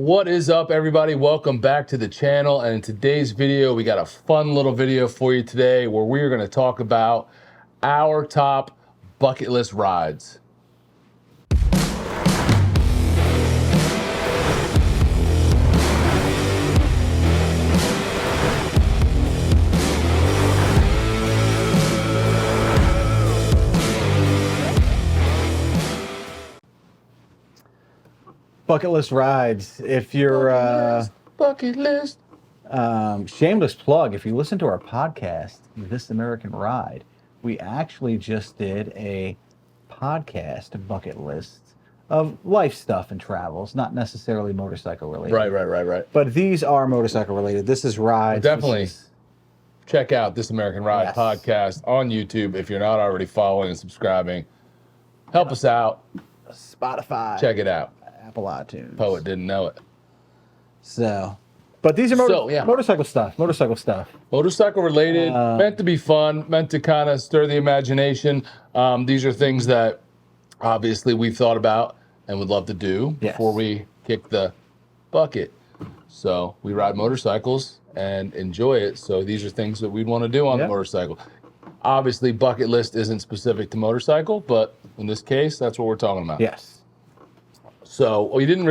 What is up, everybody? Welcome back to the channel. And in today's video, we got a fun little video for you today where we're going to talk about our top bucket list rides. Bucket list rides. If you're bucket list. Shameless plug, if you listen to our podcast, This American Ride, we actually just did a podcast bucket list of life stuff and travels, not necessarily motorcycle related. Right. But these are motorcycle related. This is rides. Well, definitely check out This American Ride podcast on YouTube if you're not already following and subscribing. Help us out. Spotify. Check it out. Apple iTunes. Poet didn't know it. So, but these are motorcycle stuff. Motorcycle related, meant to be fun, meant to kind of stir the imagination. These are things that obviously we've thought about and would love to do before we kick the bucket. So we ride motorcycles and enjoy it. So these are things that we'd want to do on the motorcycle. Obviously, bucket list isn't specific to motorcycle, but in this case, that's what we're talking about. Yes. So we didn't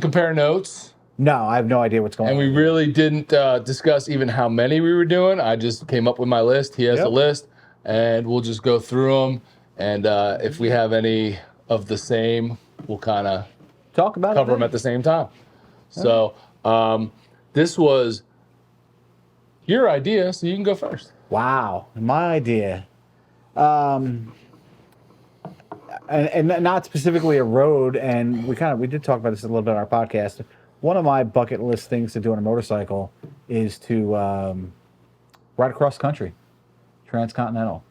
compare notes. No, I have no idea what's going on. And we really didn't discuss even how many we were doing. I just came up with my list. He has a list, and we'll just go through them. And if we have any of the same, we'll kind of cover them at the same time. So this was your idea, so you can go first. Wow, my idea. And not specifically a road, and we did talk about this a little bit on our podcast. One of my bucket list things to do on a motorcycle is to ride across country, transcontinental.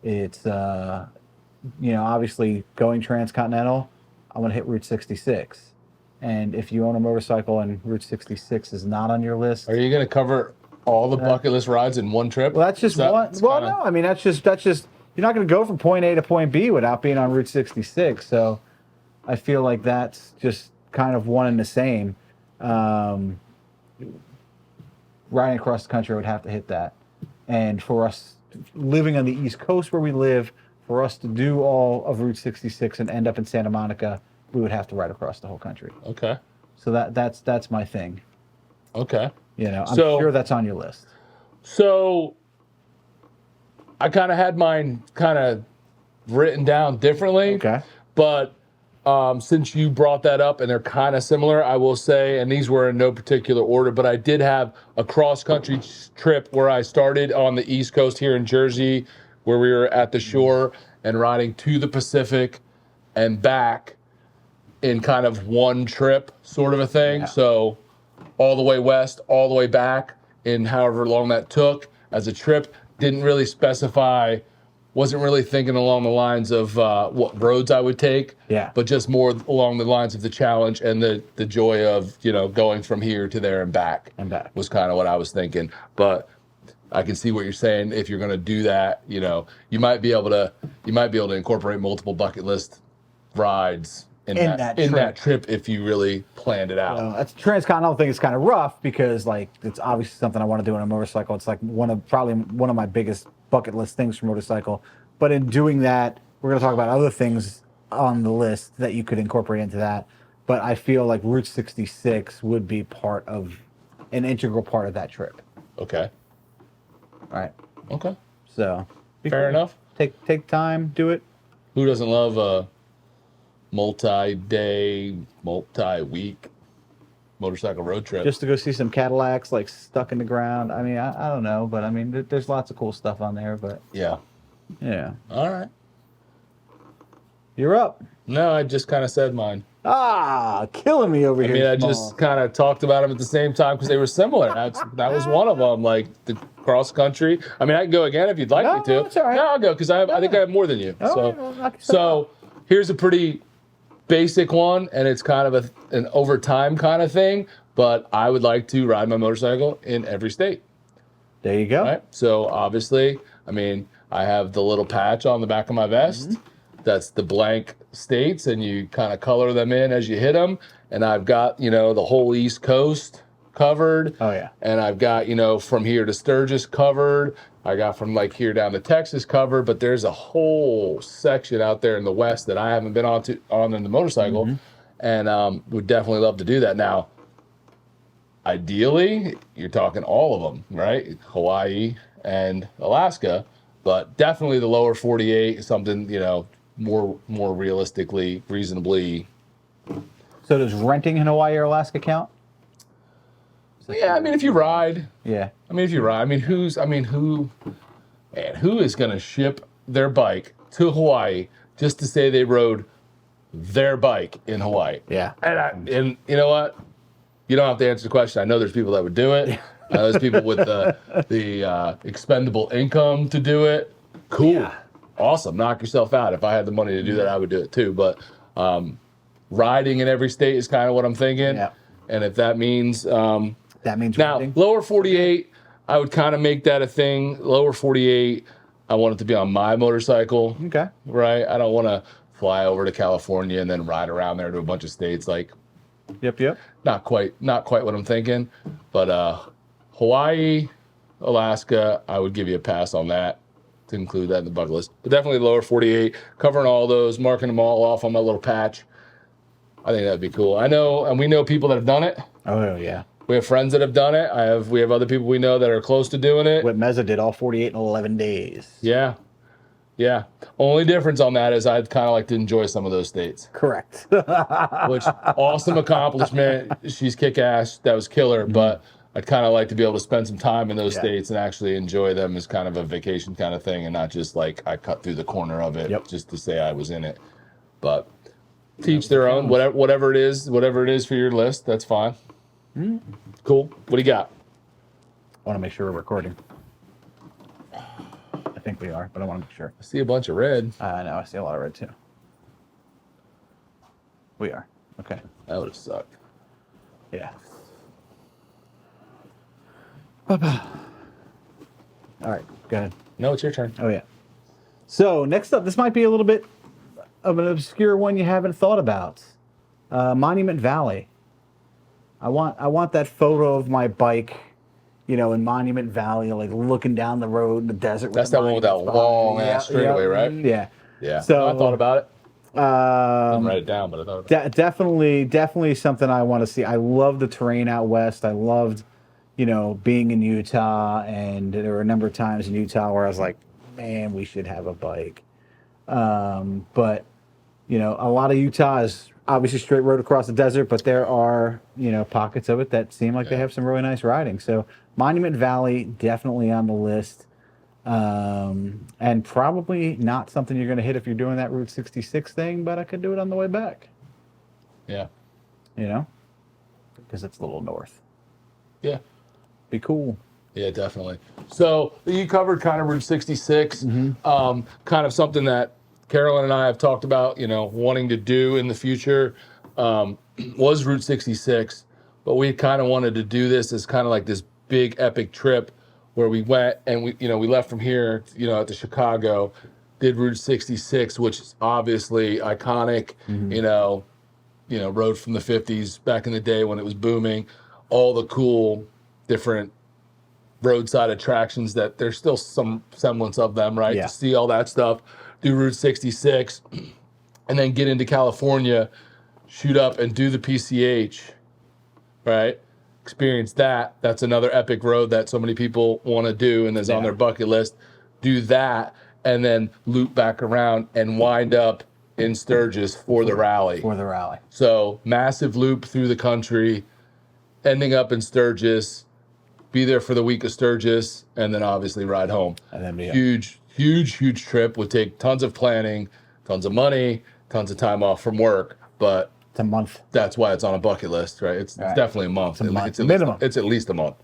It's obviously going transcontinental, I want to hit Route 66. And if you own a motorcycle and Route 66 is not on your list, are you going to cover all the bucket list rides in one trip? Well, that's just one. Well, no, I mean that's just. You're not going to go from point A to point B without being on Route 66. So I feel like that's just kind of one and the same. Riding across the country, I would have to hit that. And for us living on the East Coast where we live, for us to do all of Route 66 and end up in Santa Monica, we would have to ride across the whole country. Okay. So that's my thing. Okay. I'm sure that's on your list. So I kind of had mine kind of written down differently. Okay. But since you brought that up and they're kind of similar, I will say, and these were in no particular order, but I did have a cross-country trip where I started on the East Coast here in Jersey, where we were at the shore and riding to the Pacific and back in kind of one trip sort of a thing. Yeah. So all the way west, all the way back in however long that took as a trip. Didn't really specify, wasn't really thinking along the lines of what roads I would take, but just more along the lines of the challenge and the joy of, going from here to there and back. Was kind of what I was thinking. But I can see what you're saying. If you're going to do that, you might be able to incorporate multiple bucket list rides in that trip if you really planned it out. That's transcontinental thing is kind of rough because it's obviously something I want to do on a motorcycle. It's like probably one of my biggest bucket list things for motorcycle. But in doing that, we're going to talk about other things on the list that you could incorporate into that. But I feel like Route 66 would be an integral part of that trip. Okay. All right. Okay. So fair enough. Take time, do it. Who doesn't love a multi-day, multi-week motorcycle road trip? Just to go see some Cadillacs stuck in the ground. I mean, I don't know, but I mean, there's lots of cool stuff on there. But yeah. All right. You're up. No, I just kind of said mine. Killing me over here. I mean, I just kind of talked about them at the same time because they were similar. That was one of them, like the cross country. I mean, I can go again if you'd like me to. No, it's all right. No, I'll go because I think I have more than you. So here's a pretty basic one, and it's kind of an over time kind of thing, but I would like to ride my motorcycle in every state. There you go. Right? So obviously, I mean, I have the little patch on the back of my vest. that's the blank states, and you kind of color them in as you hit them. And I've got, the whole East Coast covered. Oh, yeah. And I've got, from here to Sturgis covered. I got from like here down to Texas covered, but there's a whole section out there in the West that I haven't been on in the motorcycle, and would definitely love to do that. Now, ideally, you're talking all of them, right? Hawaii and Alaska, but definitely the lower 48, something, more realistically, reasonably. So does renting in Hawaii or Alaska count? Yeah, I mean, if you ride. Yeah. I mean, if you ride. Who is going to ship their bike to Hawaii just to say they rode their bike in Hawaii? Yeah. And you know what? You don't have to answer the question. I know there's people that would do it. I know there's people with the expendable income to do it. Cool. Yeah. Awesome. Knock yourself out. If I had the money to do that, I would do it too. But riding in every state is kind of what I'm thinking. Yeah. And if that means that means now renting? lower 48, I would kind of make that a thing. Lower 48, I want it to be on my motorcycle. Okay. Right. I don't want to fly over to California and then ride around there to a bunch of states. Like, Yep. not quite what I'm thinking. But Hawaii, Alaska, I would give you a pass on that to include that in the bucket list. But definitely lower 48, covering all those, marking them all off on my little patch. I think that'd be cool. I know, and we know people that have done it. Oh, yeah. We have friends that have done it. We have other people we know that are close to doing it. What Meza did all 48 in 11 days. Yeah. Only difference on that is I'd kind of like to enjoy some of those states. Correct. Which, awesome accomplishment. She's kick-ass. That was killer. But I'd kind of like to be able to spend some time in those states and actually enjoy them as kind of a vacation kind of thing, and not just like I cut through the corner of it just to say I was in it. But teach their own. Whatever it is for your list, that's fine. Cool. What do you got? I want to make sure we're recording. I think we are, but I want to make sure. I see a bunch of red. I know. I see a lot of red too. We are. Okay. That would have sucked. Yeah. All right. Go ahead. No, it's your turn. Oh, yeah. So next up, this might be a little bit of an obscure one you haven't thought about. Monument Valley. I want that photo of my bike, in Monument Valley, like looking down the road in the desert. That's that one with that long ass straightaway, right? Yeah. Yeah. So no, I thought about it. Didn't write it down, but I thought about it. Definitely something I want to see. I love the terrain out west. I loved, being in Utah, and there were a number of times in Utah where I was like, man, we should have a bike. But a lot of Utah is obviously straight road across the desert, but there are, pockets of it that seem like they have some really nice riding. So Monument Valley, definitely on the list. And probably not something you're going to hit if you're doing that Route 66 thing, but I could do it on the way back. Yeah. Because it's a little north. Yeah. Be cool. Yeah, definitely. So you covered kind of Route 66, kind of something that Carolyn and I have talked about, wanting to do in the future, was Route 66, but we kind of wanted to do this as kind of like this big epic trip where we went and we left from here, at the Chicago, did Route 66, which is obviously iconic, road from the 50s back in the day when it was booming, all the cool different roadside attractions that there's still some semblance of them, right? Yeah. To see all that stuff, do Route 66, and then get into California, shoot up and do the PCH, right? Experience that. That's another epic road that so many people want to do and is on their bucket list. Do that, and then loop back around and wind up in Sturgis for the rally. So massive loop through the country, ending up in Sturgis, be there for the week of Sturgis, and then obviously ride home. And then huge trip. Would take tons of planning, tons of money, tons of time off from work, but it's a month. That's why it's on a bucket list, right? It's definitely a month. It's minimum. It's at least a month.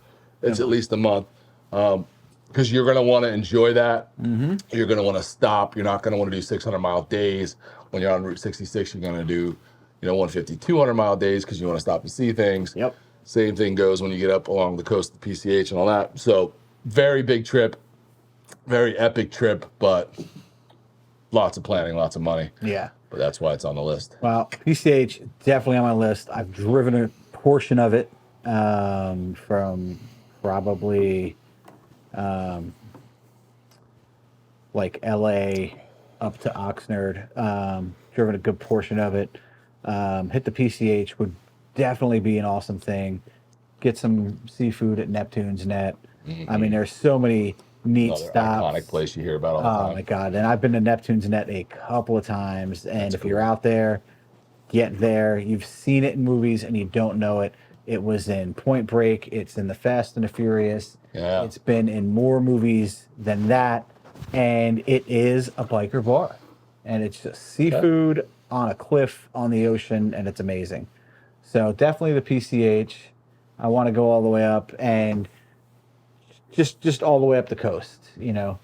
It's at least a month. Because you're going to want to enjoy that. Mm-hmm. You're going to want to stop. You're not going to want to do 600-mile days. When you're on Route 66, you're going to do, 150, 200-mile days because you want to stop and see things. Yep. Same thing goes when you get up along the coast of the PCH and all that. So very big trip, very epic trip, but lots of planning, lots of money. Yeah. But that's why it's on the list. Well, PCH definitely on my list. I've driven a portion of it from probably like LA up to Oxnard. Driven a good portion of it. Hit the PCH would definitely be an awesome thing. Get some seafood at Neptune's Net. I mean, there's so many neat Another stops. iconic place you hear about all the time. Oh my God. And I've been to Neptune's Net a couple of times. And That's if cool. you're out there, get there. You've seen it in movies and you don't know it. It was in Point Break. It's in The Fast and the Furious. Yeah. It's been in more movies than that. And it is a biker bar. And it's just seafood on a cliff on the ocean. And it's amazing. So definitely the PCH. I want to go all the way up and just all the way up the coast, you know.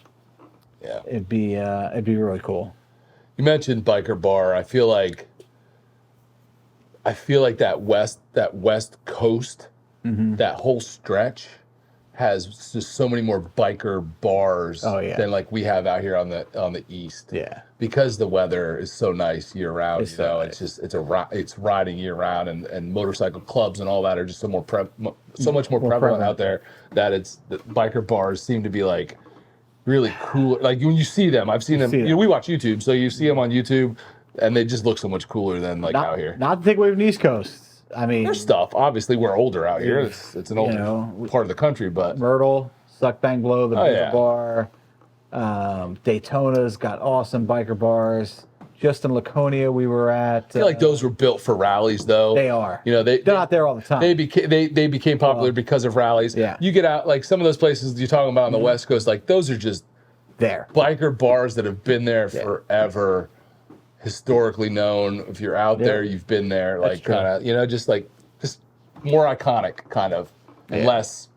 Yeah. It'd be really cool. You mentioned biker bar. I feel like that west coast, that whole stretch has just so many more biker bars than like we have out here on the east. Yeah. Because the weather is so nice year round, It's you know, so it's just it's riding year round, and motorcycle clubs and all that are just so much more prevalent out there that the biker bars seem to be like really cool. Like when you see them, I've seen them. You know, we watch YouTube, so you see them on YouTube, and they just look so much cooler than like out here. Not to take away from the East Coast. I mean, There's stuff. Obviously, we're older out here. It's an older part of the country, but Myrtle, Suck Bang Blow, the biker yeah. bar. Daytona's got awesome biker bars. Just in Laconia, we were at. I feel like those were built for rallies, though. They are. You know, they're not there all the time. They became popular because of rallies. Yeah. You get out, like some of those places you're talking about on the West Coast, like those are just there. Biker bars that have been there forever, historically known. If you're out there, you've been there. Like kind of, you know, just more iconic, kind of, and less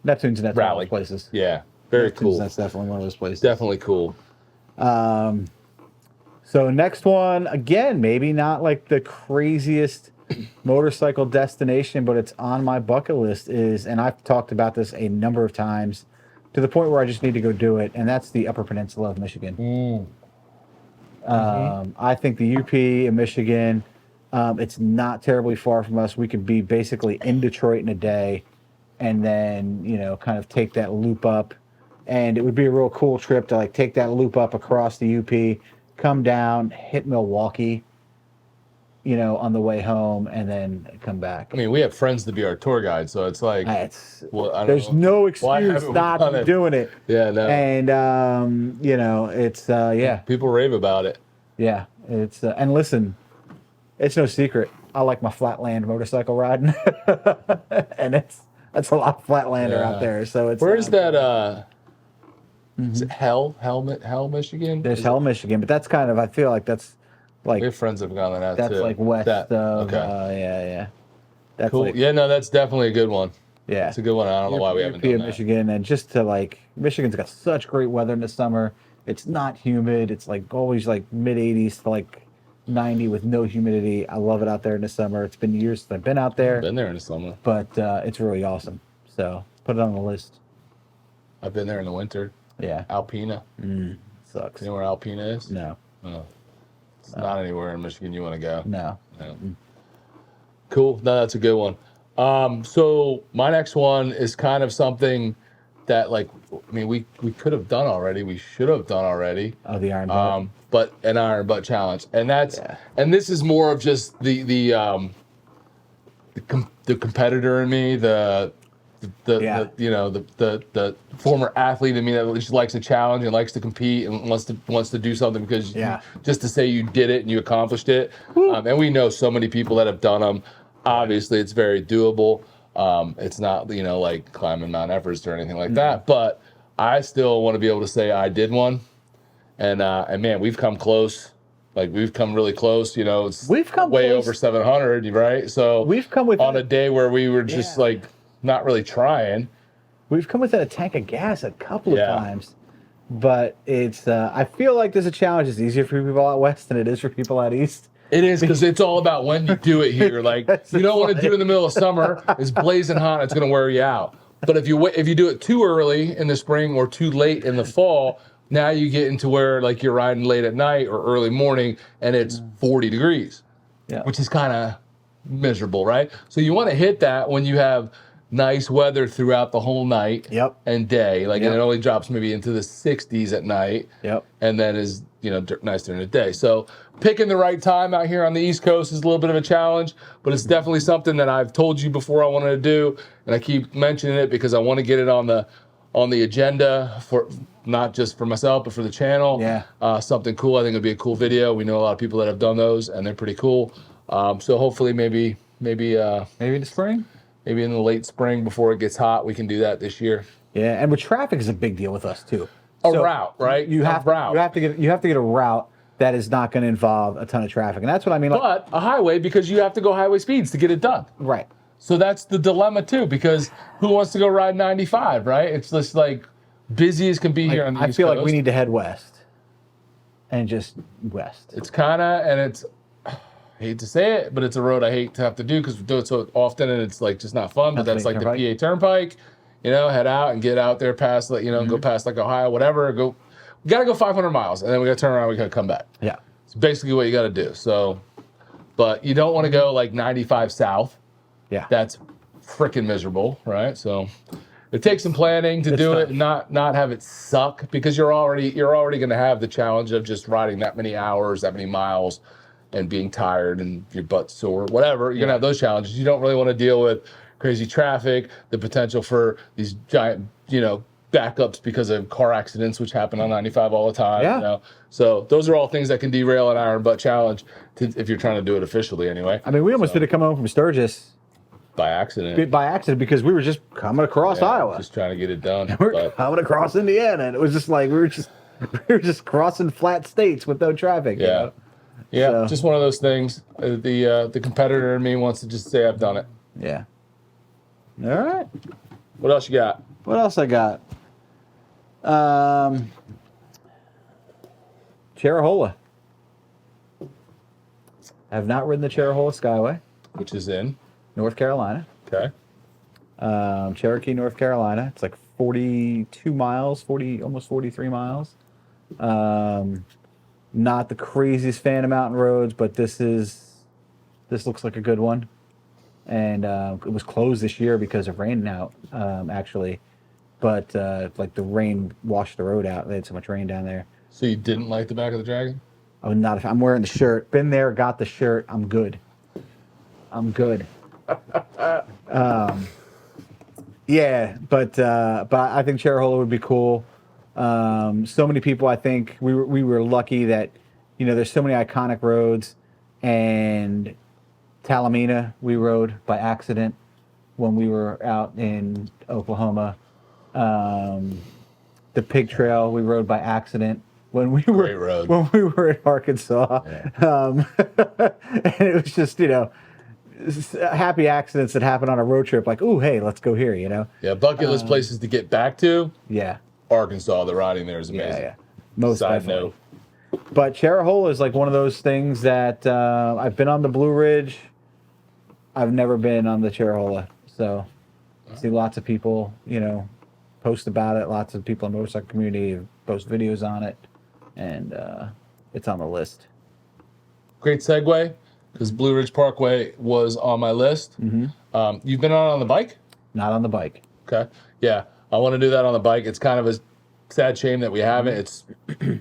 Neptune's Net rally places. Yeah, very cool. That's definitely one of those places. Definitely cool. So next one, again, maybe not like the craziest motorcycle destination, but it's on my bucket list and I've talked about this a number of times to the point where I just need to go do it, and that's the Upper Peninsula of Michigan. I think the UP in Michigan, it's not terribly far from us. We could be basically in Detroit in a day and then, you know, kind of take that loop up. And it would be a real cool trip to like take that loop up across the UP, come down, hit Milwaukee, you know, on the way home, and then come back. I mean, we have friends to be our tour guide, so it's like there's no excuse not to be doing it. Yeah, no. And you know, it's people rave about it. Yeah, it's and listen, it's no secret. I like my flatland motorcycle riding, and that's a lot of flatlander out there. So it's where's that? Is it Hell, Michigan? There's Hell, Michigan, but that's kind of, I feel like that's like we have friends that have gone there. That's too. like west of okay. yeah. That's cool. Like, yeah, no, that's definitely a good one. Yeah, it's a good one. I don't know why we haven't done that. Michigan, and just to like, Michigan's got such great weather in the summer. It's not humid. It's like always like mid 80s to like 90 with no humidity. I love it out there in the summer. It's been years since I've been out there. Been there in the summer, but it's really awesome. So put it on the list. I've been there in the winter. Yeah, Alpena. Sucks. You know where Alpena is? No. Oh. It's not anywhere in Michigan you want to go. No. Cool. No, that's a good one. So my next one is kind of something that, like, I mean, we could have done already. We should have done already. Oh, the Iron Butt. But an Iron Butt challenge, and that's and this is more of just the competitor in me, the former athlete in me that just likes a challenge and likes to compete and wants to do something because just to say you did it and you accomplished it. And we know so many people that have done them. Obviously, it's very doable. It's not like climbing Mount Everest or anything like that. But I still want to be able to say I did one. And man, we've come close. Like we've come really close. You know, we've come way close. over 700, right? So we've come with on a day where we were just like. Not really trying. We've come within a tank of gas a couple of times, but it's. I feel like there's a challenge. It's easier for people out west than it is for people out east. It is because it's all about when you do it here. Like you don't want to do it in the middle of summer. It's blazing hot. It's going to wear you out. But if you do it too early in the spring or too late in the fall, Now you get into where like you're riding late at night or early morning and it's 40 degrees, which is kind of miserable, right? So you want to hit that when you have nice weather throughout the whole night and day. Like, and it only drops maybe into the 60s at night. And then is, nice during the day. So picking the right time out here on the East Coast is a little bit of a challenge, but it's definitely something that I've told you before I wanted to do. And I keep mentioning it because I want to get it on the agenda for not just for myself, but for the channel. Something cool. I think it'd be a cool video. We know a lot of people that have done those and they're pretty cool. So hopefully maybe in the spring. Maybe in the late spring before it gets hot, we can do that this year. Yeah, and with traffic is a big deal with us too. A route, right? You have to get a route that is not going to involve a ton of traffic, and that's what I mean. But a highway, because you have to go highway speeds to get it done. Right. So that's the dilemma too, because who wants to go ride 95, right? It's just like busy as can be here on the East Coast. I feel like we need to head west, and just west. It's kind of, and it's. I hate to say it, but it's a road I hate to have to do because we do it so often and it's like just not fun. But that's like the PA Turnpike, head out and get out there past, go past like Ohio, whatever. We got to go 500 miles and then we got to turn around. We got to come back. Yeah. It's basically what you got to do. So, but you don't want to go like 95 south. Yeah. That's freaking miserable, right? So it takes some planning to do it and not have it suck because you're already going to have the challenge of just riding that many hours, that many miles, and being tired and your butt sore, whatever. You're going to have those challenges. You don't really want to deal with crazy traffic, the potential for these giant, backups because of car accidents, which happen on 95 all the time. Yeah. So those are all things that can derail an Iron Butt Challenge if you're trying to do it officially anyway. I mean, we almost did it coming home from Sturgis. By accident. Because we were just coming across Iowa. Just trying to get it done. We're coming across Indiana, and it was just like we were just crossing flat states with no traffic. Yeah. Yeah, so. Just one of those things. The competitor in me wants to just say I've done it. Yeah. All right. What else you got? What else I got? Cherokee. I have not ridden the Cherokee Skyway. Which is in? North Carolina. Okay. Cherokee, North Carolina. It's like 42 miles, almost 43 miles. Not the craziest fan of mountain roads, but this looks like a good one. And it was closed this year because of rain out, actually. But like the rain washed the road out. They had so much rain down there. So you didn't like the back of the Dragon? I'm wearing the shirt. Been there, got the shirt. I'm good. Yeah, but I think Cherokee would be cool. So many people, I think we were lucky that, there's so many iconic roads, and Talamina we rode by accident when we were out in Oklahoma. The Pig Trail we rode by accident when we were in Arkansas. Yeah. And it was just, happy accidents that happen on a road trip, like, ooh, hey, let's go here, Yeah, bucket list places to get back to. Yeah. Arkansas, the riding there is amazing. Yeah. Most Side definitely. note. But Cherokee is like one of those things that I've been on the Blue Ridge. I've never been on the Cherokee. So I see lots of people, post about it. Lots of people in the motorcycle community post videos on it. And it's on the list. Great segue, because Blue Ridge Parkway was on my list. Mm-hmm. You've been on the bike? Not on the bike. Okay. Yeah. I want to do that on the bike. It's kind of a sad shame that we haven't. It's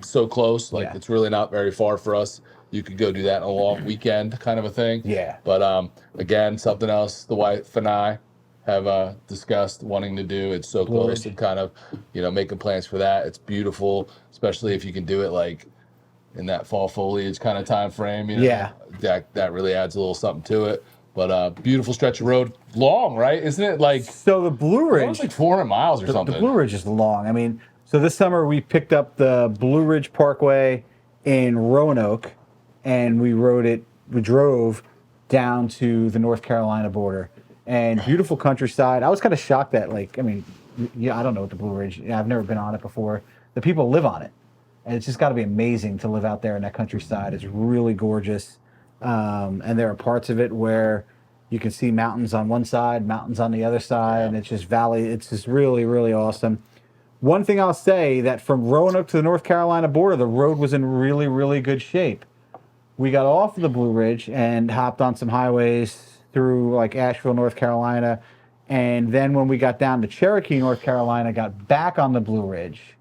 so close. It's really not very far for us. You could go do that on a long weekend kind of a thing. Yeah. But again, something else the wife and I have discussed wanting to do. It's so close and kind of, making plans for that. It's beautiful, especially if you can do it like in that fall foliage kind of time frame. Yeah. That really adds a little something to it. But beautiful stretch of road. Long, right? Isn't it like... So the Blue Ridge... It's like 400 miles or something. The Blue Ridge is long. I mean, so this summer we picked up the Blue Ridge Parkway in Roanoke, and we drove down to the North Carolina border. And beautiful countryside. I was kind of shocked that, I don't know what the Blue Ridge... I've never been on it before. The people live on it. And it's just got to be amazing to live out there in that countryside. It's really gorgeous. And there are parts of it where you can see mountains on one side, mountains on the other side, and it's just valley. It's just really, really awesome. One thing I'll say that from Roanoke to the North Carolina border, the road was in really, really good shape. We got off of the Blue Ridge and hopped on some highways through like Asheville, North Carolina. And then when we got down to Cherokee, North Carolina, got back on the Blue Ridge.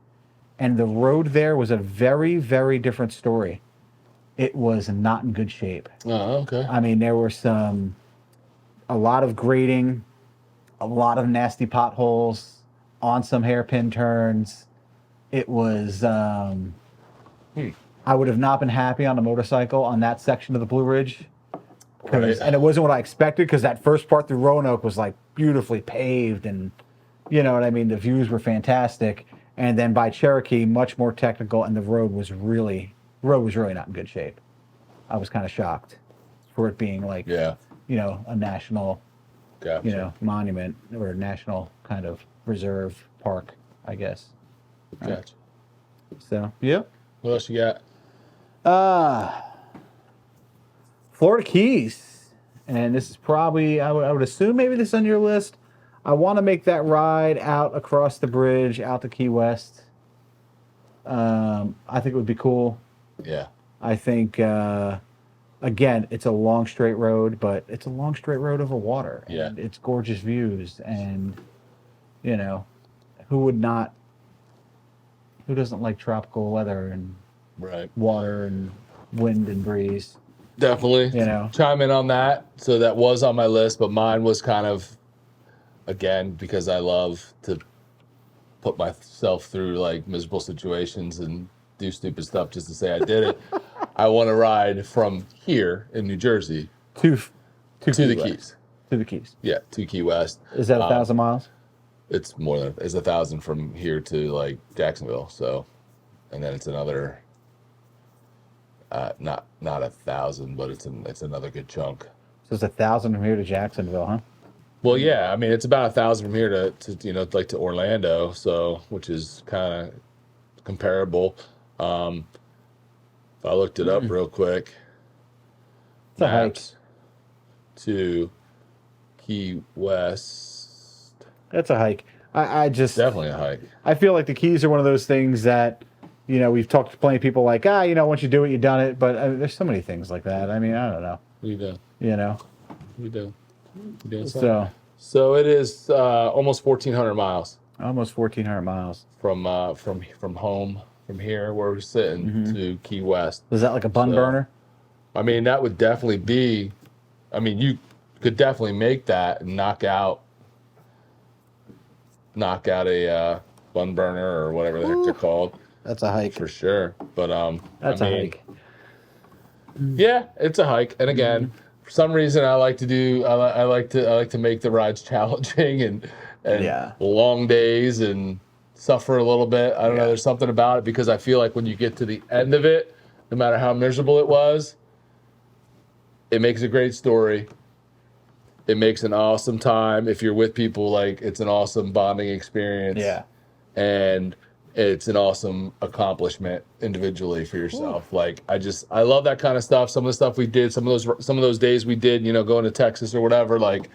And the road there was a very, very different story. It was not in good shape. Oh, okay. I mean, there were a lot of grading, a lot of nasty potholes on some hairpin turns. It was, I would have not been happy on a motorcycle on that section of the Blue Ridge. Right. And it wasn't what I expected because that first part through Roanoke was like beautifully paved and, you know what I mean? The views were fantastic. And then by Cherokee, much more technical, and the road was really not in good shape. I was kind of shocked for it being like, Yeah. you know, a national, Gotcha. you know, monument or a national kind of reserve park, I guess. Gotcha. So, yeah. What else you got? Florida Keys. And this is probably, I would assume maybe this is on your list. I want to make that ride out across the bridge, out to Key West. I think it would be cool. Yeah. I think, again, it's a long straight road, but it's a long straight road over water. Yeah. And it's gorgeous views. And, you know, who doesn't like tropical weather and Right. water and wind and breeze? Definitely. You know. Chime in on that. So that was on my list, but mine was kind of, again, because I love to put myself through like miserable situations and do stupid stuff just to say I did it. I want to ride from here in New Jersey To to the West. Keys. To the Keys. Yeah, to Key West. Is that 1,000 miles? It's more than it's 1,000 from here to like Jacksonville. So, and then it's another. Not 1,000, but it's another good chunk. So it's 1,000 from here to Jacksonville, huh? Well, yeah, I mean it's about 1,000 from here to you know like to Orlando, so which is kind of comparable. I looked it up real quick. It's a hike. Maps to Key West. That's a hike. I just Definitely a hike. I feel like the Keys are one of those things that, you know, we've talked to plenty of people like, you know, once you do it, you've done it. But there's so many things like that. I mean, I don't know. We do. You know. We do. We do. So it is almost 1,400 miles almost 1,400 miles. from home from here where we're sitting to Key West. Was that like a bun So, burner? I mean, that would definitely be. I mean, you could definitely make that and knock out a bun burner or whatever the heck they're called. That's a hike. For sure. But That's I a mean, hike. yeah, it's a hike. And again, for some reason, I like to make the rides challenging and Yeah. long days and suffer a little bit. I don't know. Yeah. There's something about it because I feel like when you get to the end of it, no matter how miserable it was, it makes a great story. It makes an awesome time. If you're with people, like it's an awesome bonding experience. Yeah. And it's an awesome accomplishment individually for yourself. Ooh. Like I love that kind of stuff. Some of the stuff we did, some of those days we did, you know, going to Texas or whatever, like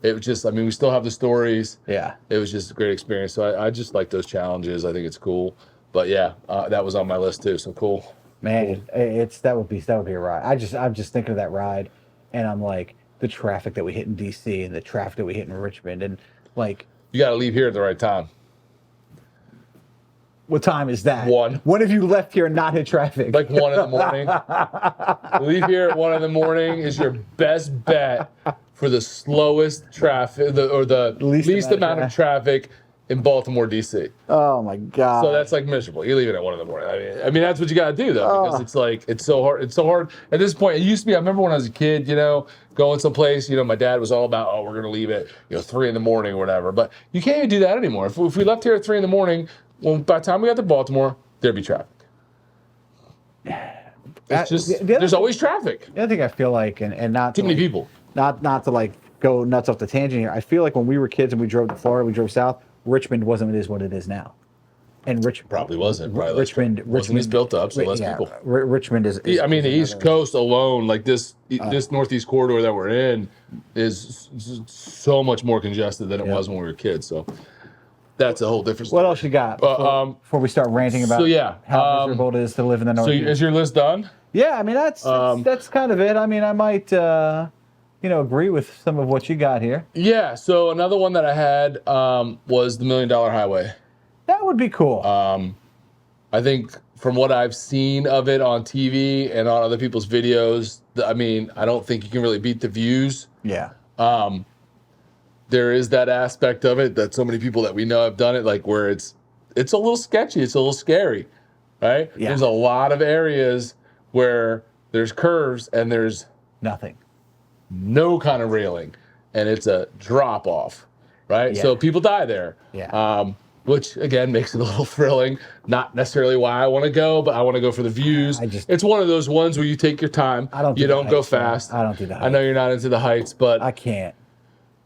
it was just, I mean, we still have the stories. Yeah. It was just a great experience. So I just like those challenges. I think it's cool. But yeah, that was on my list too. So cool. Man, that would be a ride. I'm just thinking of that ride, and I'm like the traffic that we hit in DC and the traffic that we hit in Richmond, and like You got to leave here at the right time. what time is that? 1. When have you left here and not hit traffic? Like 1 in the morning. Leave here at 1 in the morning is your best bet for the slowest traffic or the least amount of traffic in Baltimore, DC. Oh my God. So that's like miserable. You leave it at 1 in the morning. I mean that's what you got to do though, because it's like it's so hard. It's so hard at this point. It used to be. I remember when I was a kid, you know, going someplace. You know, my dad was all about, we're gonna leave at 3 in the morning or whatever. But you can't even do that anymore. If we left here at 3 in the morning, well, by the time we got to Baltimore, there'd be traffic. It's just there's always traffic. The other thing I feel like, and not too many people. Not to like go nuts off the tangent here. I feel like when we were kids and we drove to Florida, we drove south. Richmond wasn't what it is now. And probably wasn't. Probably Richmond is built up, so less people. Richmond is I mean, the East Coast alone, like this Northeast corridor that we're in, is so much more congested than it was when we were kids. So that's a whole different What story. else you got before we start ranting about yeah, how miserable it is to live in the So Northeast? is your list done? Yeah, I mean that's kind of it. I mean, I might agree with some of what you got here. Yeah. So another one that I had was the $1 Million Highway. That would be cool. I think from what I've seen of it on TV and on other people's videos, I mean, I don't think you can really beat the views. Yeah. There is that aspect of it that so many people that we know have done it, like where it's a little sketchy, it's a little scary, right? Yeah. There's a lot of areas where there's curves and there's Nothing. no kind of railing, and it's a drop off, right? Yeah. So people die there. Yeah. Which again makes it a little thrilling. Not necessarily why I want to go, but I want to go for the views. It's one of those ones where you take your time. You don't go fast. I don't do that. I know you're not into the heights, but I can't.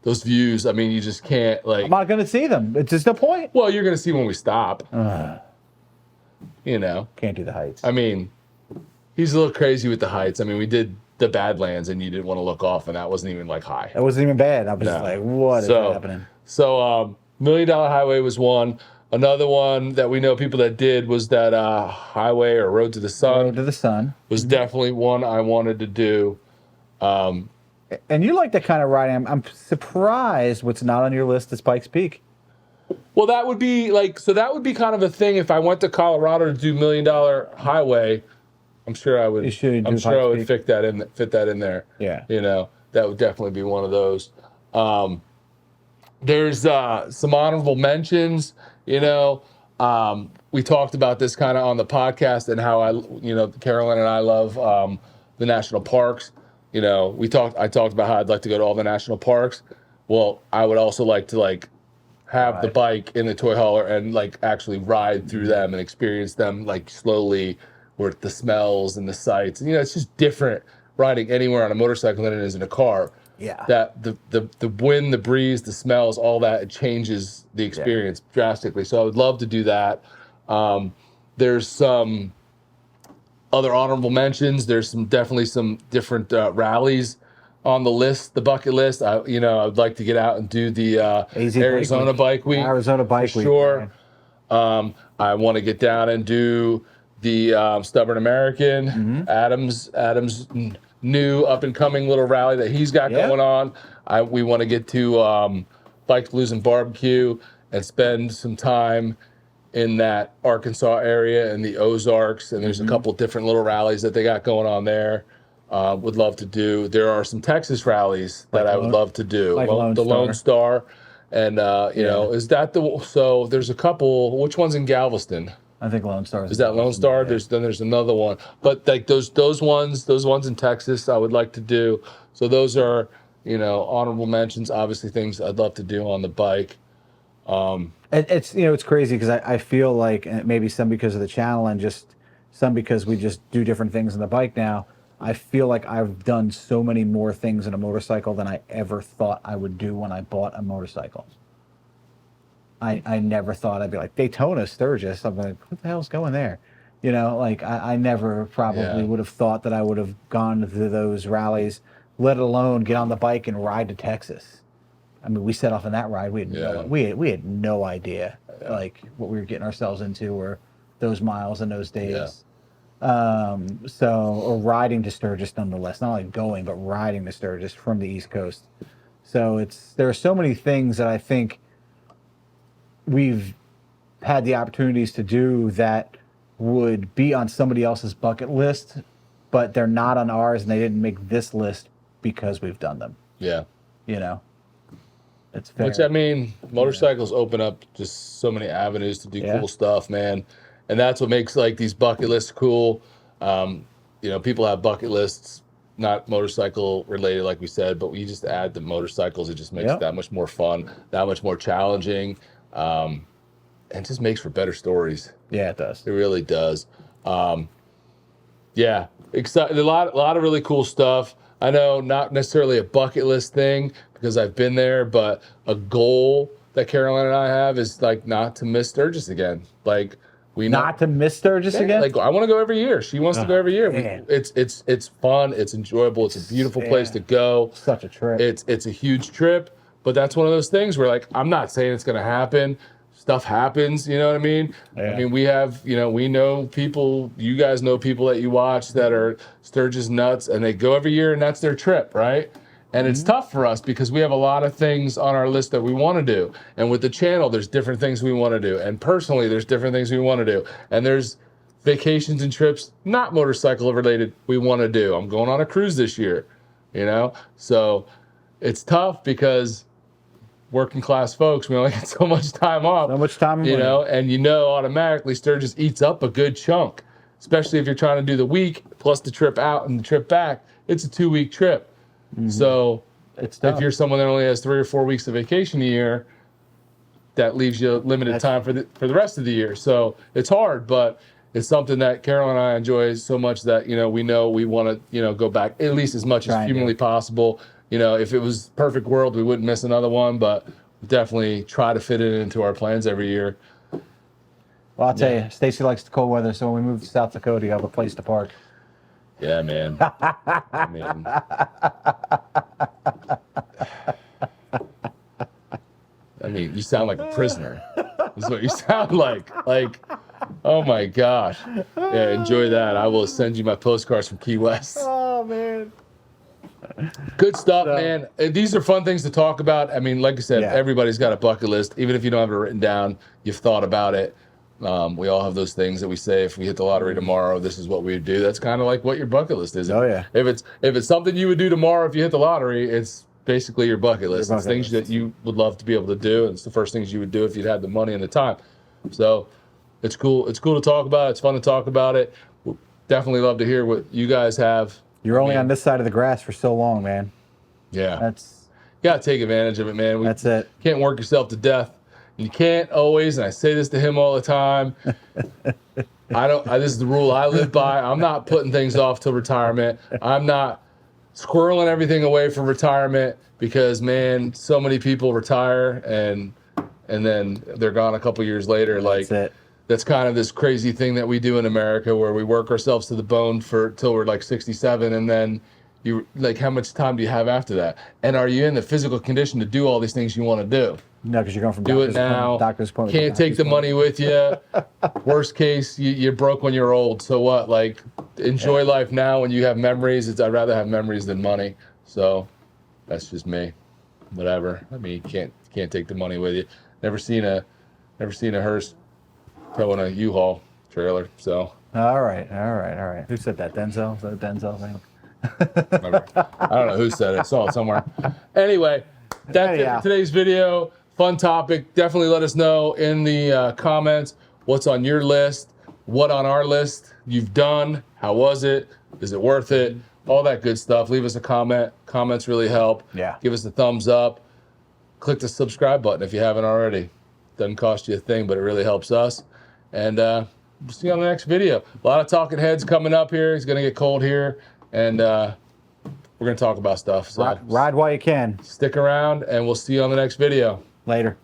those views, I mean, you just can't I'm not going to see them. It's just no point. Well, you're going to see when we stop. Can't do the heights. I mean, he's a little crazy with the heights. I mean, we did the Badlands, and you didn't want to look off, and that wasn't even like high. That wasn't even bad. I was just like, what is happening? So, $1 Million Highway was one. Another one that we know people that did was that Highway or Road to the Sun. Road to the Sun was definitely one I wanted to do. And you like that kind of riding. I'm surprised what's not on your list is Pikes Peak. Well, that would be that would be kind of a thing if I went to Colorado to do $1 Million Highway. I'm sure I would. I'm sure I would fit that in there. Yeah. That would definitely be one of those. There's some honorable mentions. We talked about this kind of on the podcast and how Carolyn and I love the national parks. I talked about how I'd like to go to all the national parks. Well, I would also like to have the bike in the toy hauler and actually ride through them and experience them slowly with the smells and the sights. It's just different riding anywhere on a motorcycle than it is in a car. Yeah. That the wind, the breeze, the smells, all that, it changes the experience drastically. So I would love to do that. There's some other honorable mentions. There's definitely some different rallies on the list, the bucket list. I'd like to get out and do the Arizona Bike Week. Arizona Bike Week. Sure. I want to get down and do the Stubborn American, Adam's new up and coming little rally that he's got going on. We want to get to Bike Blues and Barbecue and spend some time in that Arkansas area and the Ozarks. And there's a couple different little rallies that they got going on there. Would love to do. There are some Texas rallies that I would love to do. The Lone Star. And, is that so there's a couple, which one's in Galveston? I think Lone Star. Is that Lone Star? Yeah. There's another one. But those ones in Texas I would like to do. So those are, honorable mentions, obviously things I'd love to do on the bike. It's crazy because I feel like, and maybe some because of the channel and just some because we just do different things on the bike now. I feel like I've done so many more things in a motorcycle than I ever thought I would do when I bought a motorcycle. I never thought I'd be like Daytona, Sturgis. I'm like, what the hell's going there? I never probably would have thought that I would have gone to those rallies, let alone get on the bike and ride to Texas. I mean, we set off on that ride. We had no idea what we were getting ourselves into or those miles and those days. Or riding to Sturgis nonetheless, not like going, but riding to Sturgis from the East Coast. So there are so many things that I think we've had the opportunities to do that would be on somebody else's bucket list, but they're not on ours and they didn't make this list because we've done them. Yeah. It's fair. Which, I mean, motorcycles open up just so many avenues to do cool stuff, man. And that's what makes these bucket lists cool. People have bucket lists, not motorcycle related, like we said, but we just add the motorcycles. It just makes it that much more fun, that much more challenging, and just makes for better stories. Yeah, it does. It really does. A lot of really cool stuff. I know not necessarily a bucket list thing because I've been there, but a goal that Caroline and I have is not to miss Sturgis again. Not to miss Sturgis again? I want to go every year. She wants to go every year. It's fun. It's enjoyable. It's a beautiful place to go. Such a trip. It's a huge trip, but that's one of those things where I'm not saying it's going to happen. stuff happens, you know what I mean? Yeah. I mean, we have, we know people, you guys know people that you watch that are Sturgis nuts, and they go every year and that's their trip, right? And it's tough for us because we have a lot of things on our list that we want to do. And with the channel, there's different things we want to do. And personally, there's different things we want to do. And there's vacations and trips, not motorcycle related, we want to do. I'm going on a cruise this year, So it's tough because working class folks, we only get so much time off. So much time, and automatically Sturgis eats up a good chunk, especially if you're trying to do the week plus the trip out and the trip back. It's a 2-week trip. So it's tough. if you're someone that only has 3 or 4 weeks of vacation a year, that leaves you limited time for the rest of the year. So it's hard, but it's something that Carol and I enjoy so much that, we know we want to, go back at least as much as humanly possible. If it was perfect world, we wouldn't miss another one, but we definitely try to fit it into our plans every year. Well, I'll tell you, Stacy likes the cold weather, so when we move to South Dakota, you have a place to park. Yeah, man. I mean, you sound like a prisoner. That's what you sound like. Like, oh my gosh. Yeah, enjoy that. I will send you my postcards from Key West. Oh, man. Good stuff, man. These are fun things to talk about. I mean, like I said, everybody's got a bucket list. Even if you don't have it written down, you've thought about it. We all have those things that we say, if we hit the lottery tomorrow, this is what we would do. That's kind of like what your bucket list is. Oh, yeah. If it's something you would do tomorrow if you hit the lottery, it's basically your bucket list. It's things that you would love to be able to do, and it's the first things you would do if you'd had the money and the time. So it's cool. It's cool to talk about. It's fun to talk about it. We'll definitely love to hear what you guys have. You're only on this side of the grass for so long, man. Yeah. You got to take advantage of it, man. That's it. Can't work yourself to death. You can't always, and I say this to him all the time, this is the rule I live by. I'm not putting things off till retirement. I'm not squirreling everything away from retirement because, man, so many people retire and then they're gone a couple years later. That's kind of this crazy thing that we do in America where we work ourselves to the bone till we're like 67, and then how much time do you have after that? And are you in the physical condition to do all these things you want to do? No, because you're going from doctor's appointment. Can't take the money with you. Worst case, you're broke when you're old. So what? Enjoy life now when you have memories. I'd rather have memories than money. So that's just me. Whatever. I mean, you can't take the money with you. Never seen a hearse towing a U-Haul trailer. So. All right. Who said that? Denzel? Is that a Denzel thing? I don't know who said it. I saw it somewhere. Anyway, that's it for today's video. Fun topic. Definitely let us know in the comments what's on your list, what on our list you've done, how was it, is it worth it, all that good stuff. Leave us a comment. Comments really help. Yeah. Give us a thumbs up. Click the subscribe button if you haven't already. Doesn't cost you a thing, but it really helps us. And we'll see you on the next video. A lot of talking heads coming up here. It's going to get cold here. And we're going to talk about stuff. So ride while you can. Stick around, and we'll see you on the next video. Later.